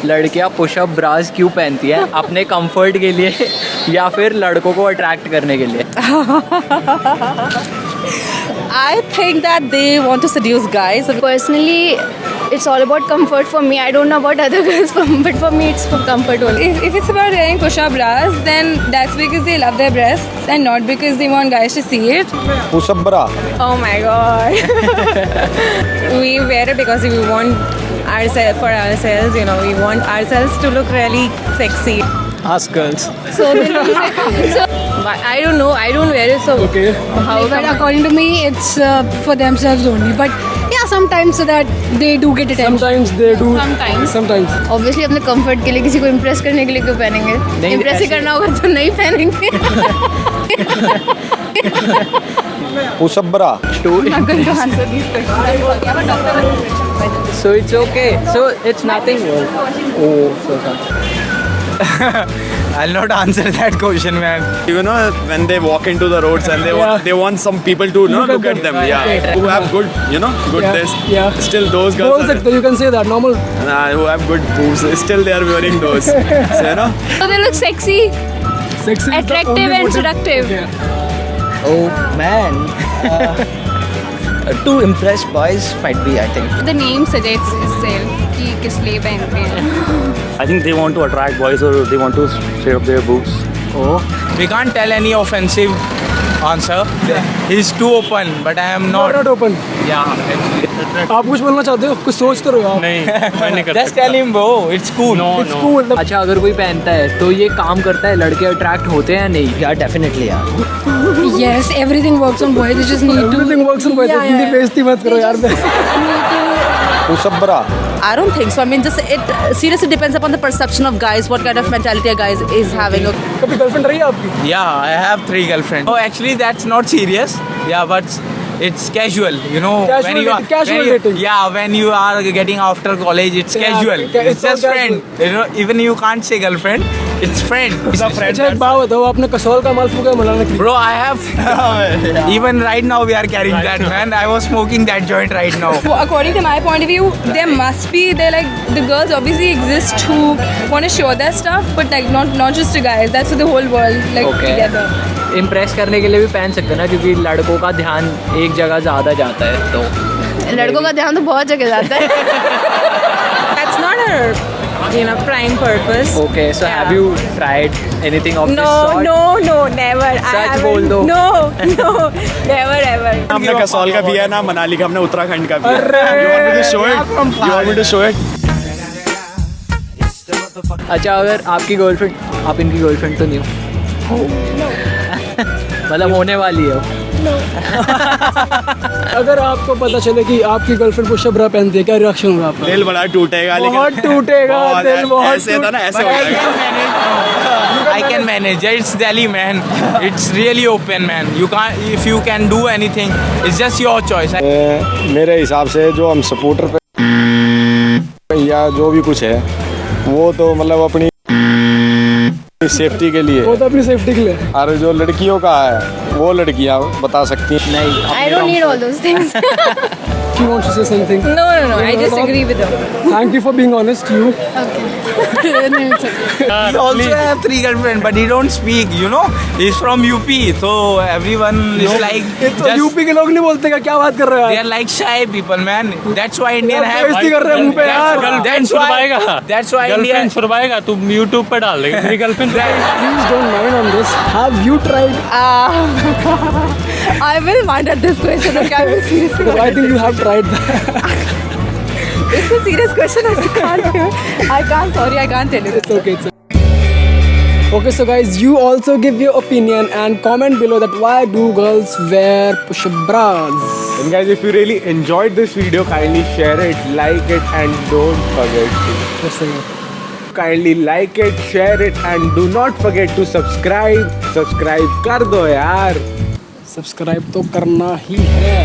लड़कियां pushup brass क्यों पहनती हैं? अपने कंफर्ट के लिए या फिर लड़कों को अट्रैक्ट करने के लिए? I think that they want to seduce guys. Personally, it's all about comfort for me. I don't know about other girls, but for me, it's for comfort only. If it's about wearing push-up bras, then that's because they love their breasts and not because they want guys to see it. Push-up bra. Oh my god. We wear it because we want ourselves for ourselves. You know, we want ourselves to look really sexy. Ask girls. So many so, I don't know. I don't wear it. So Okay. how But come I- according to me, it's for themselves only. But yeah, sometimes so that they do get attention. Sometimes they do. Sometimes. Sometimes. Obviously अपने comfort के लिए किसी को impress करने के लिए क्यों पहनेंगे? नहीं, इम्प्रेस ही ऐसे- करना होगा तो नहीं पहनेंगे. Push-up bra. I'm going to answer these questions. So it's okay. So it's nothing. Oh, so sorry. I'll not answer that question, man. You know, when they walk into the roads and they want some people to look at them, who have good, good this. Yeah. Still those girls You can say that normal. who have good boobs, still they are wearing those. So, So they look sexy, Sexy. attractive and seductive. Oh man. To impress boys might be, I think. The name suggests itself कि किस लिए पहनते हैं. I think they want to attract boys or they want to straight up their boobs. Oh. We can't tell any offensive answer. He's too open, but I am not. Not open. Yeah, actually. आप कुछ बोलना चाहते हो? कुछ सोच तो रहे हो आप? नहीं मैं नहीं कर Just tell him, bro. It's cool. It's cool. अच्छा, अगर कोई पहनता है तो ये काम करता है, लड़के अट्रैक्ट होते हैं नहीं? यार डेफिनेटली यार. Yes, everything works on boys. They just need to. Everything works on boys. Yeah, Hindi yeah. बेइज्जती मत करो यार. Push-up bra. I don't think so. I mean, just it seriously depends upon the perception of guys. What kind of mentality a guy is having. कभी girlfriend रही है आपकी? Yeah, I have 3 girlfriends. Oh, actually, that's not serious. Yeah, but it's casual. You know, Casual when you are dating, casual when you- dating. Yeah, when you are getting after college, it's Yeah, casual. it's It's all just friend. You know, even you can't say girlfriend. It's friend. It's a friend. अच्छा एक बात बताओ, आपने कसौल का माल फूका मलाना की? Bro, I have. Even right now, we are carrying that, man. I was smoking that joint right now. Well, according to my point of view, there must be like the girls obviously exist who want to show their stuff, but like not just the guys. That's for the whole world like Okay. together. Impress करने के लिए भी पहन सकते हैं ना, क्योंकि लड़कों का ध्यान एक जगह ज़्यादा जाता है तो. लड़कों का ध्यान तो बहुत जगह जाता है. That's not her, prime purpose. Okay, so have you tried anything of this No, sort? never. सच बोल दो. No, never ever. हमने कसौल का पिया है ना, मनाली का हमने उत्तराखंड का पिया है. You want me to show it? You want me to show it? अच्छा, अगर आपकी गर्लफ्रेंड, आप इनकी गर्लफ्रेंड तो नहीं हो? मतलब होने वाली है. अगर आपको पता चले कि आपकी गर्लफ्रेंड पुश-अप ब्रा पहनती है, क्या रिएक्शन होगा आपका? दिल बड़ा टूटेगा, लेकिन बहुत टूटेगा, दिल बहुत ऐसे था ना, ऐसे हो जाएगा. I can manage. It's Delhi, man. It's really open, man. You can't. If you can do anything, it's just your choice. मेरे हिसाब से जो हम सपोर्टर पे या जो भी कुछ है, वो तो मतलब अपनी सेफ्टी के लिए. वो तो अपनी सेफ्टी के लिए. और जो लड़कियों का है, वो लड़कियां बता सकती हैं. नहीं, I don't need all those things. You want to say something? No. I just agree with them. Thank you for being honest. You. He also have 3 girlfriends, but he don't speak. You know, he's from UP, so everyone is like. तो UP के लोग नहीं बोलते क्या? क्या बात कर रहे हो They यार? are like shy people, man. That's why Indian आप have. बेइज्जती कर रहे हैं मुंह पे यार. That's why. That's why India. Girlfriend छुड़वाएगा तू YouTube पे डाल देगा तेरी girlfriend. Please don't mind on this. Have you tried? I will wonder this question. Okay, I will seriously. Because I think you have tried that. It's a serious question. I can't. Sorry, I can't tell you. It's okay. It's okay, so guys, you also give your opinion and comment below that why do girls wear push-up bras? And guys, if you really enjoyed this video, kindly share it, like it, and don't forget to. Just saying. Kindly like it, share it, and do not forget to subscribe. Subscribe कर दो यार. Subscribe तो करना ही है.